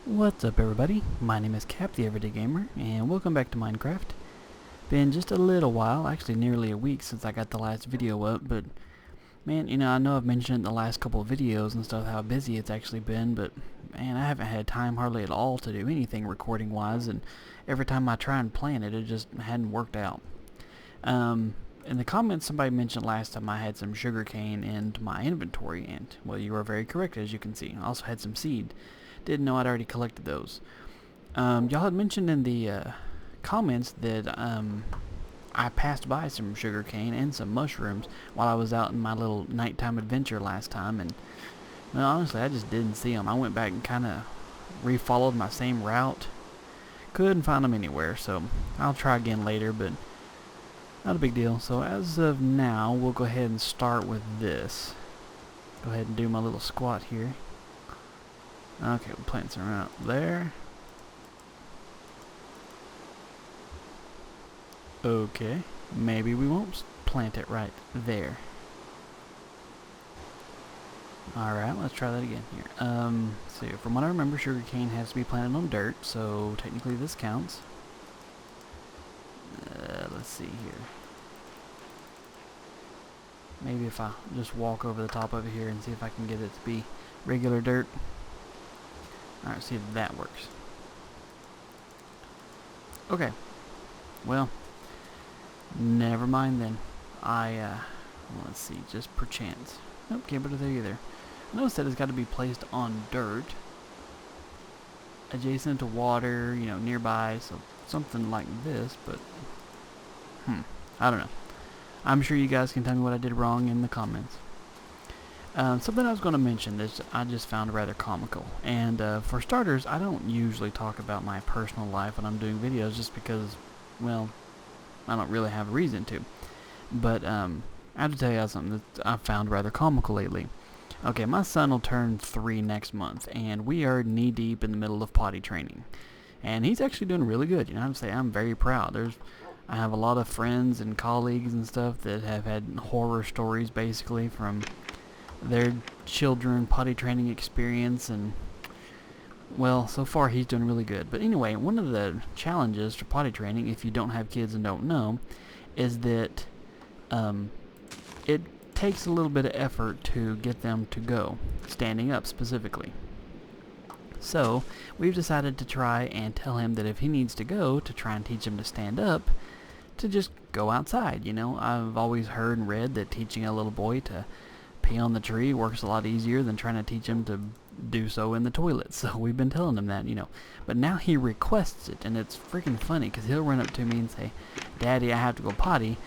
What's up everybody, my name is Cap the Everyday Gamer, and welcome back to Minecraft. Been just a little while, actually nearly a week since I got the last video up, but man, I know I've mentioned in the last couple of videos and stuff how busy it's actually been, but man, I haven't had time hardly at all to do anything recording wise, and every time I try and plan it, it just hadn't worked out. In the comments somebody mentioned last time I had some sugarcane in my inventory, and well, you are very correct, as you can see. I also had some seed. Didn't know I'd already collected those. Y'all had mentioned in the comments that I passed by some sugarcane and some mushrooms while I was out in my little nighttime adventure last time, and well, honestly, I just didn't see them. I went back and kind of re-followed my same route. Couldn't find them anywhere, so I'll try again later, but not a big deal. So as of now, we'll go ahead and start with this. Go ahead and do my little squat here. Okay, we'll plant some out there. Okay, maybe we won't plant it right there. Alright, let's try that again here. So from what I remember, sugarcane has to be planted on dirt, so technically this counts. Let's see here. Maybe if I just walk over the top of it here and see if I can get it to be regular dirt. Alright, see if that works. Okay. Well, never mind then. Let's see, just perchance. Nope, can't put it there either. I noticed that it's got to be placed on dirt, adjacent to water, nearby, so something like this, but, I don't know. I'm sure you guys can tell me what I did wrong in the comments. Something I was going to mention that I just found rather comical. And for starters, I don't usually talk about my personal life when I'm doing videos just because, well, I don't really have a reason to. But I have to tell you something that I found rather comical lately. Okay, my son will turn 3 next month, and we are knee-deep in the middle of potty training. And he's actually doing really good. I have to say, I'm very proud. I have a lot of friends and colleagues and stuff that have had horror stories, basically, from their children potty training experience, and well, so far he's doing really good. But anyway, one of the challenges for potty training, if you don't have kids and don't know, is that it takes a little bit of effort to get them to go, standing up specifically. So we've decided to try and tell him that if he needs to go, to try and teach him to stand up, to just go outside. I've always heard and read that teaching a little boy to pee on the tree works a lot easier than trying to teach him to do so in the toilet. So we've been telling him that, But now he requests it, and it's freaking funny because he'll run up to me and say, "Daddy, I have to go potty,"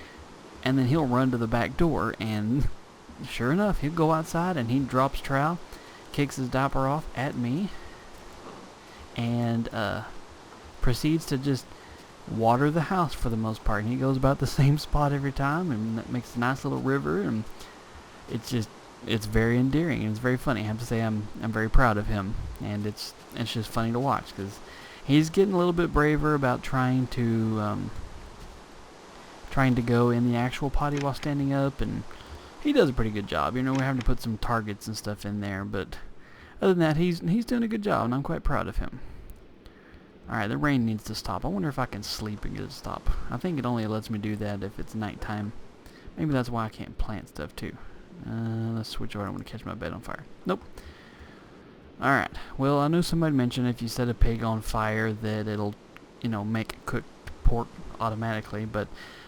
and then he'll run to the back door, and sure enough, he'll go outside and he drops trowel, kicks his diaper off at me, and proceeds to just water the house for the most part. And he goes about the same spot every time, and that makes a nice little river, and it's very endearing, and it's very funny. I have to say I'm very proud of him, and it's just funny to watch because he's getting a little bit braver about trying to go in the actual potty while standing up, and he does a pretty good job. We're having to put some targets and stuff in there, but other than that, he's doing a good job, and I'm quite proud of him. Alright, the rain needs to stop. I wonder if I can sleep and get it to stop. I think it only lets me do that if it's nighttime. Maybe that's why I can't plant stuff too. Let's switch over. I don't want to catch my bed on fire. Nope. Alright. Well, I know somebody mentioned if you set a pig on fire that it'll, make cooked pork automatically, but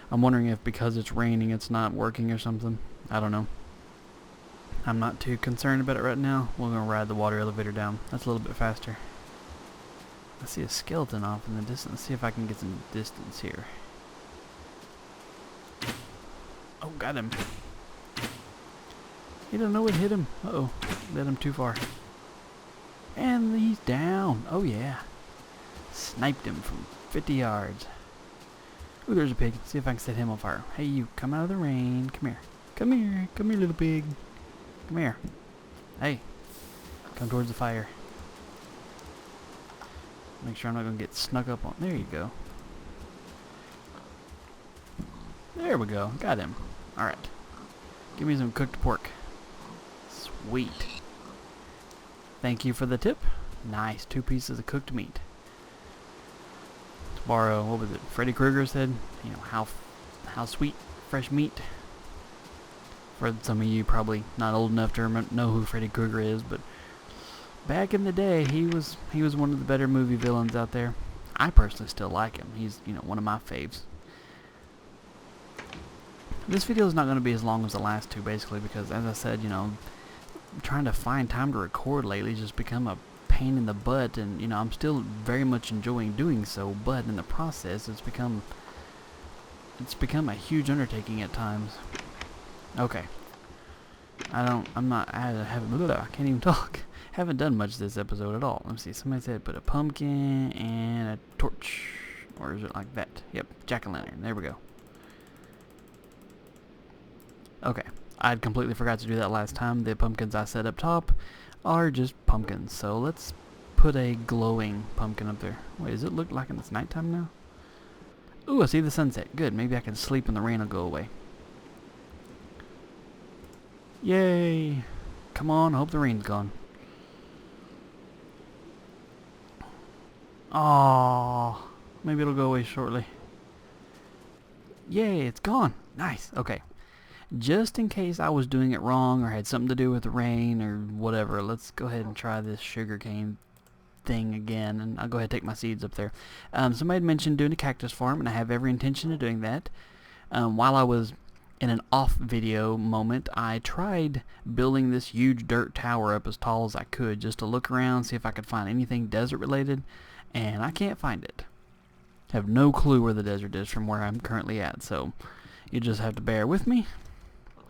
I'm wondering if because it's raining it's not working or something. I don't know. I'm not too concerned about it right now. We're going to ride the water elevator down. That's a little bit faster. I see a skeleton off in the distance. Let's see if I can get some distance here. Oh, got him. He doesn't know what hit him. Uh-oh. Led him too far. And he's down. Oh, yeah. Sniped him from 50 yards. Ooh, there's a pig. Let's see if I can set him on fire. Hey, you. Come out of the rain. Come here. Come here. Come here, little pig. Come here. Hey. Come towards the fire. Make sure I'm not going to get snuck up on. There you go. There we go. Got him. Alright. Give me some cooked pork. Sweet. Thank you for the tip. Nice, 2 pieces of cooked meat. To borrow, what was it? Freddy Krueger said, you know, how sweet fresh meat. For some of you probably not old enough to know who Freddy Krueger is, but back in the day, he was one of the better movie villains out there. I personally still like him. He's, you know, one of my faves. This video is not going to be as long as the last 2, basically, because as I said, you know, trying to find time to record lately has just become a pain in the butt, and you know, I'm still very much enjoying doing so, but in the process, it's become a huge undertaking at times. Okay. I can't even talk. Haven't done much this episode at all. Let's see, somebody said put a pumpkin and a torch. Or is it like that? Yep, jack-o'-lantern. There we go. Okay. I'd completely forgot to do that last time. The pumpkins I set up top are just pumpkins. So let's put a glowing pumpkin up there. Wait, does it look like it's nighttime now? Ooh, I see the sunset. Good. Maybe I can sleep and the rain will go away. Yay! Come on, I hope the rain's gone. Aww, maybe it'll go away shortly. Yay, it's gone. Nice. Okay. Just in case I was doing it wrong or had something to do with the rain or whatever, let's go ahead and try this sugarcane thing again, and I'll go ahead and take my seeds up there. Somebody had mentioned doing a cactus farm, and I have every intention of doing that. While I was in an off video moment, I tried building this huge dirt tower up as tall as I could just to look around, see if I could find anything desert related, and I can't find it. I have no clue where the desert is from where I'm currently at, so you just have to bear with me.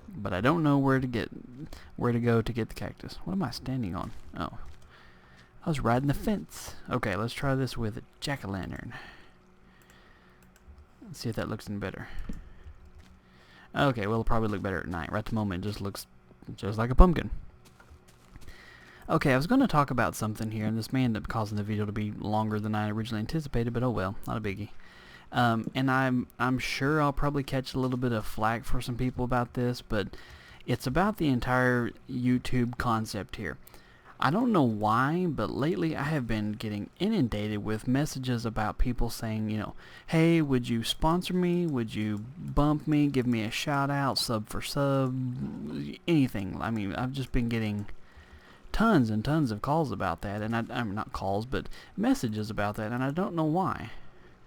But I don't know where to go to get the cactus. What am I standing on? Oh, I was riding the fence. Okay, let's try this with a jack-o'-lantern. Let's see if that looks any better. Okay, well, it'll probably look better at night. Right at the moment, it just looks just like a pumpkin. Okay, I was going to talk about something here, and this may end up causing the video to be longer than I originally anticipated, but oh well, not a biggie. And I'm sure I'll probably catch a little bit of flack for some people about this, but it's about the entire YouTube concept here. I don't know why, but lately I have been getting inundated with messages about people saying, you know, hey, would you sponsor me? Would you bump me? Give me a shout out, sub for sub, anything. I mean, I've just been getting tons and tons of calls about that, and I'm not calls, but messages about that, and I don't know why.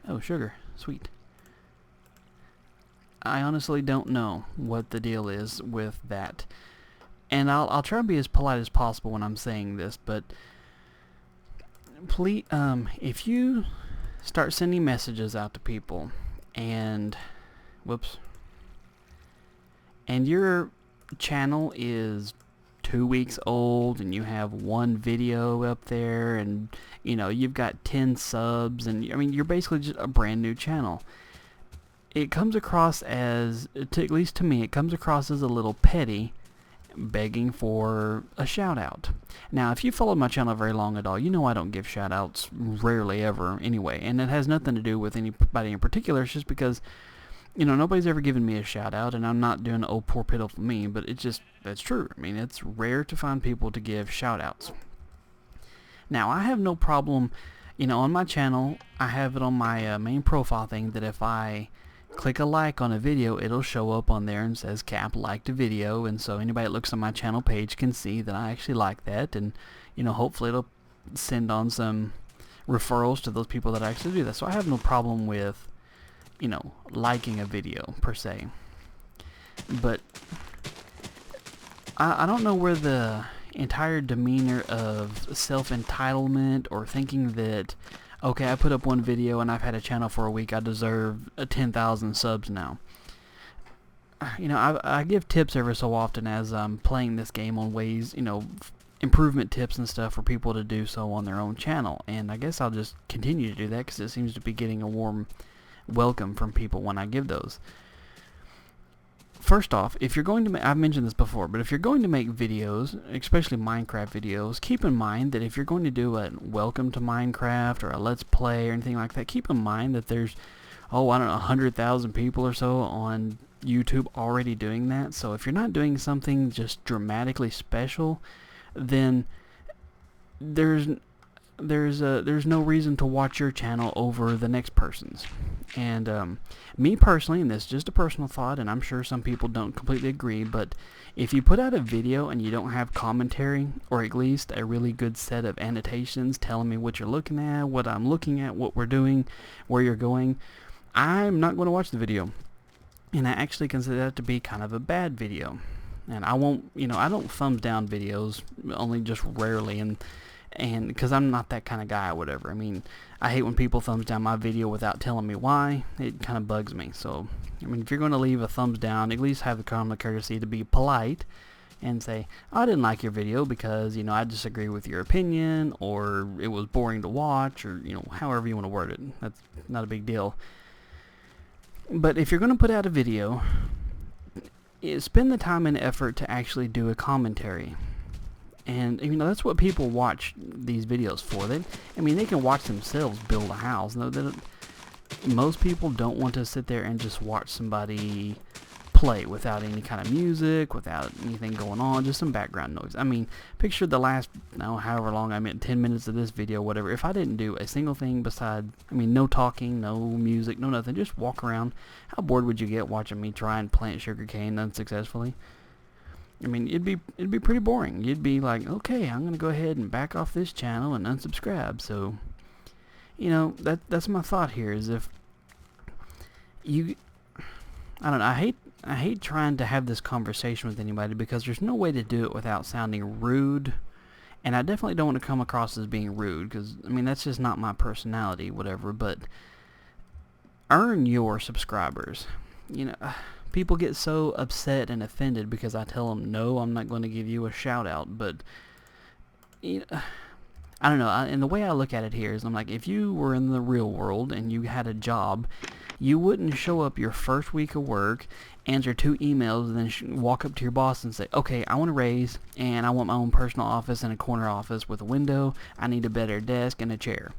Oh, sugar. Sweet. I honestly don't know what the deal is with that. And I'll try and be as polite as possible when I'm saying this, but please, if you start sending messages out to people, and and your channel is 2 weeks old, and you have 1 video up there, and you know you've got 10 subs, and I mean you're basically just a brand new channel. It comes across as, at least to me, it comes across as a little petty, begging for a shout out. Now, if you followed my channel very long at all, you know I don't give shout outs rarely ever anyway, and it has nothing to do with anybody in particular. It's just because, you know, nobody's ever given me a shout out, and I'm not doing oh poor pitiful me, but that's true. I mean, it's rare to find people to give shout outs. Now, I have no problem, you know, on my channel, I have it on my main profile thing that if I click a like on a video, it'll show up on there and says Cap liked a video, and so anybody that looks on my channel page can see that I actually like that, and you know, hopefully it'll send on some referrals to those people that actually do that. So I have no problem with, you know, liking a video per se, but I don't know where the entire demeanor of self-entitlement or thinking that, okay, I put up 1 video and I've had a channel for a week, I deserve 10,000 subs now. You know, I give tips every so often as I'm playing this game on ways, you know, improvement tips and stuff for people to do so on their own channel, and I guess I'll just continue to do that because it seems to be getting a warm welcome from people when I give those. First off, if you're going to I've mentioned this before, but if you're going to make videos, especially Minecraft videos, keep in mind that if you're going to do a welcome to Minecraft or a let's play or anything like that, keep in mind that there's, oh, I don't know, 100,000 people or so on YouTube already doing that. So if you're not doing something just dramatically special, then there's there's no reason to watch your channel over the next person's. And me personally, and this is just a personal thought, and I'm sure some people don't completely agree, but if you put out a video and you don't have commentary, or at least a really good set of annotations telling me what you're looking at, what I'm looking at, what we're doing, where you're going, I'm not going to watch the video. And I actually consider that to be kind of a bad video. And I won't, I don't thumbs down videos, only just rarely, and because I'm not that kind of guy or whatever. I mean, I hate when people thumbs down my video without telling me why. It kind of bugs me. So, I mean, if you're going to leave a thumbs down, at least have the common courtesy to be polite and say, I didn't like your video because, I disagree with your opinion, or it was boring to watch, or, however you want to word it. That's not a big deal. But if you're going to put out a video, spend the time and effort to actually do a commentary. And, that's what people watch these videos for. They can watch themselves build a house. No, most people don't want to sit there and just watch somebody play without any kind of music, without anything going on, just some background noise. I mean, picture the last, however long, 10 minutes of this video, whatever. If I didn't do a single thing beside, no talking, no music, no nothing, just walk around, how bored would you get watching me try and plant sugarcane unsuccessfully? It'd be pretty boring. You'd be like, okay, I'm going to go ahead and back off this channel and unsubscribe. So, that's my thought here, is if you, I don't know, I hate trying to have this conversation with anybody, because there's no way to do it without sounding rude. And I definitely don't want to come across as being rude, because, that's just not my personality, whatever. But earn your subscribers. People get so upset and offended because I tell them, no, I'm not going to give you a shout out. But, I don't know. And the way I look at it here is, I'm like, if you were in the real world and you had a job, you wouldn't show up your first week of work, answer 2 emails, and then walk up to your boss and say, okay, I want a raise, and I want my own personal office and a corner office with a window. I need a better desk and a chair.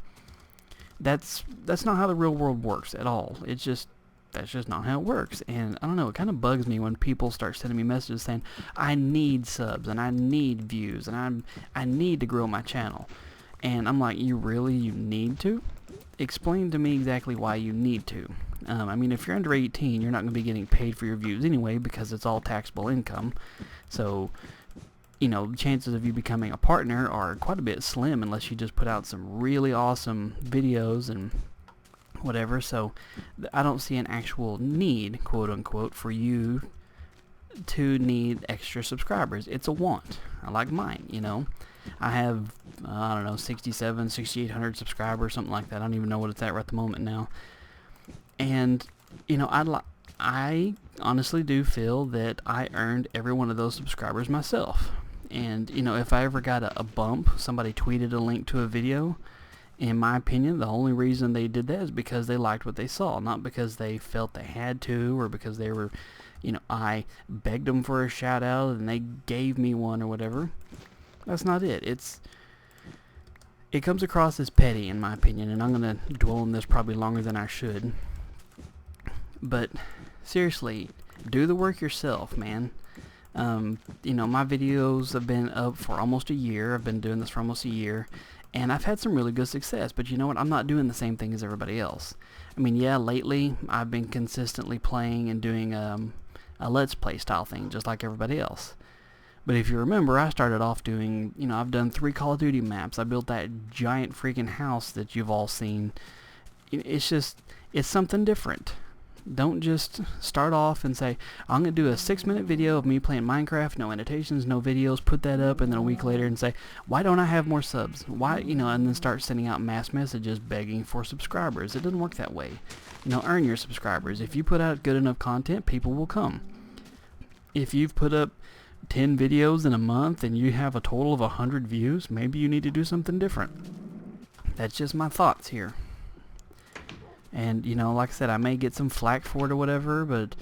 That's not how the real world works at all. That's just not how it works. And I don't know, it kind of bugs me when people start sending me messages saying, I need subs, and I need views, and I need to grow my channel. And I'm like, you need to? Explain to me exactly why you need to. If you're under 18, you're not going to be getting paid for your views anyway, because it's all taxable income. So, the chances of you becoming a partner are quite a bit slim, unless you just put out some really awesome videos and whatever. So I don't see an actual need, quote unquote, for you to need extra subscribers. It's a want. I like mine, I have, 67, 6,800 subscribers, something like that. I don't even know what it's at right at the moment now. And, I honestly do feel that I earned every one of those subscribers myself. And, if I ever got a bump, somebody tweeted a link to a video, in my opinion, the only reason they did that is because they liked what they saw, not because they felt they had to, or because they were, I begged them for a shout out and they gave me one or whatever. That's not it. It comes across as petty, in my opinion, and I'm going to dwell on this probably longer than I should. But seriously, do the work yourself, man. My videos have been up for almost a year. I've been doing this for almost a year. And I've had some really good success, but you know what? I'm not doing the same thing as everybody else. Yeah, lately I've been consistently playing and doing a Let's Play style thing, just like everybody else. But if you remember, I started off doing, I've done 3 Call of Duty maps. I built that giant freaking house that you've all seen. It's something different. Don't just start off and say, I'm going to do a 6-minute video of me playing Minecraft, no annotations, no videos, put that up, and then a week later and say, why don't I have more subs? Why, and then start sending out mass messages begging for subscribers. It doesn't work that way. Earn your subscribers. If you put out good enough content, people will come. If you've put up 10 videos in a month and you have a total of 100 views, maybe you need to do something different. That's just my thoughts here. And, like I said, I may get some flack for it or whatever, but,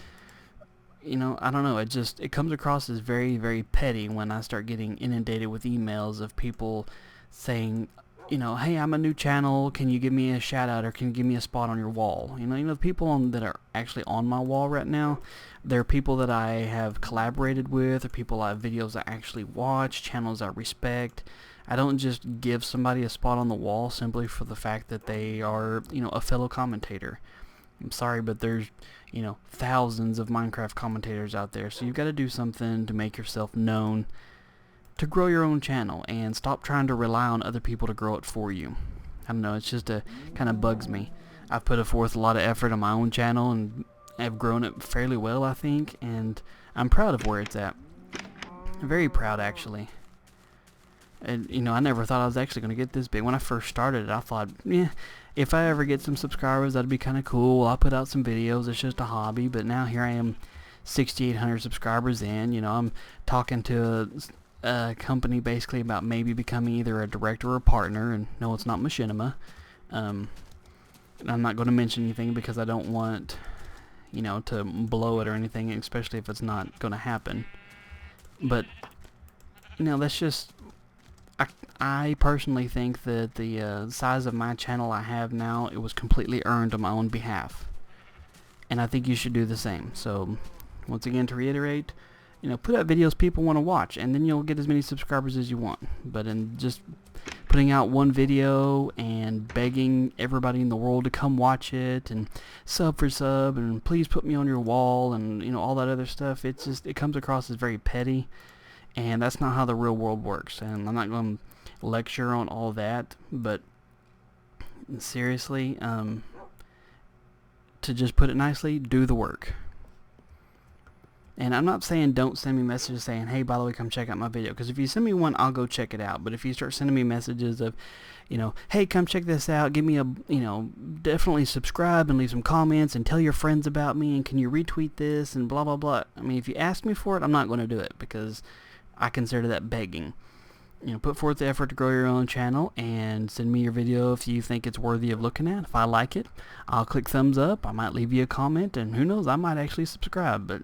I don't know. It comes across as very, very petty when I start getting inundated with emails of people saying, hey, I'm a new channel. Can you give me a shout out, or can you give me a spot on your wall? The people that are actually on my wall right now, they're people that I have collaborated with, or people I have videos I actually watch, channels I respect. I don't just give somebody a spot on the wall simply for the fact that they are, a fellow commentator. I'm sorry, but there's, thousands of Minecraft commentators out there, so you've got to do something to make yourself known, to grow your own channel, and stop trying to rely on other people to grow it for you. I don't know, it's just kind of bugs me. I've put forth a lot of effort on my own channel, and I've grown it fairly well, I think, and I'm proud of where it's at. Very proud, actually. And, I never thought I was actually going to get this big. When I first started it, I thought, if I ever get some subscribers, that'd be kind of cool. I'll put out some videos. It's just a hobby. But now here I am, 6,800 subscribers in. I'm talking to a company basically about maybe becoming either a director or a partner. And no, it's not Machinima. And I'm not going to mention anything because I don't want, to blow it or anything, especially if it's not going to happen. But, that's just... I personally think that the size of my channel I have now, it was completely earned on my own behalf. And I think you should do the same. So, once again, to reiterate, put out videos people want to watch, and then you'll get as many subscribers as you want. But in just putting out one video and begging everybody in the world to come watch it, and sub for sub, and please put me on your wall, and, all that other stuff, it comes across as very petty. And that's not how the real world works. And I'm not going to lecture on all that, but seriously, to just put it nicely, do the work. And I'm not saying don't send me messages saying, hey, by the way, come check out my video. Because if you send me one, I'll go check it out. But if you start sending me messages of, hey, come check this out, give me a, definitely subscribe and leave some comments and tell your friends about me, and can you retweet this and blah, blah, blah. I mean, if you ask me for it, I'm not going to do it because I consider that begging. Put forth the effort to grow your own channel and send me your video if you think it's worthy of looking at. If I like it, I'll click thumbs up. I might leave you a comment, and who knows, I might actually subscribe. But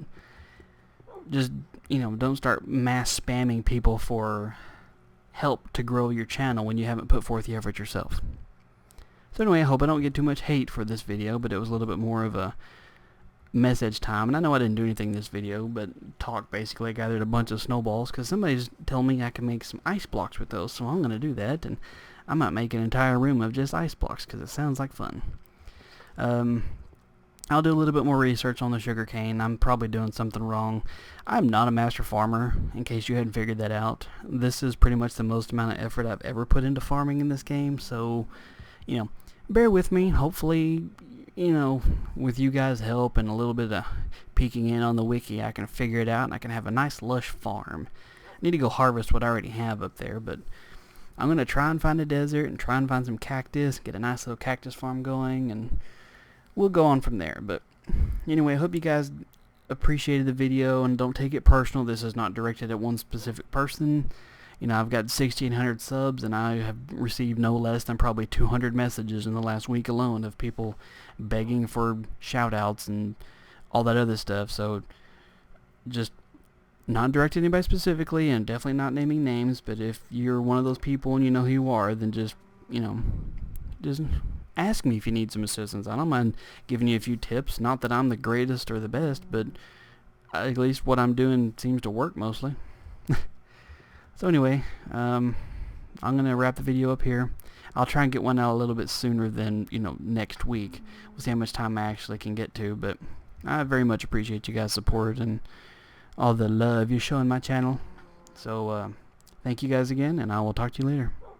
just, don't start mass spamming people for help to grow your channel when you haven't put forth the effort yourself. So anyway, I hope I don't get too much hate for this video, but it was a little bit more of a message time. And I know I didn't do anything in this video, but talk basically. I gathered a bunch of snowballs because somebody's telling me I can make some ice blocks with those, so I'm going to do that. And I might make an entire room of just ice blocks because it sounds like fun. I'll do a little bit more research on the sugarcane. I'm probably doing something wrong. I'm not a master farmer, in case you hadn't figured that out. This is pretty much the most amount of effort I've ever put into farming in this game, so, bear with me. Hopefully, with you guys' help and a little bit of peeking in on the wiki, I can figure it out and I can have a nice lush farm. I need to go harvest what I already have up there, but I'm going to try and find a desert and try and find some cactus, get a nice little cactus farm going, and we'll go on from there. But anyway, I hope you guys appreciated the video, and don't take it personal. This is not directed at one specific person. I've got 1,600 subs, and I have received no less than probably 200 messages in the last week alone of people begging for shout-outs and all that other stuff. So, just not directed at anybody specifically, and definitely not naming names, but if you're one of those people and you know who you are, then just ask me if you need some assistance. I don't mind giving you a few tips. Not that I'm the greatest or the best, but at least what I'm doing seems to work mostly. So anyway, I'm going to wrap the video up here. I'll try and get one out a little bit sooner than, next week. We'll see how much time I actually can get to, but I very much appreciate you guys' support and all the love you're showing my channel. So, thank you guys again, and I will talk to you later.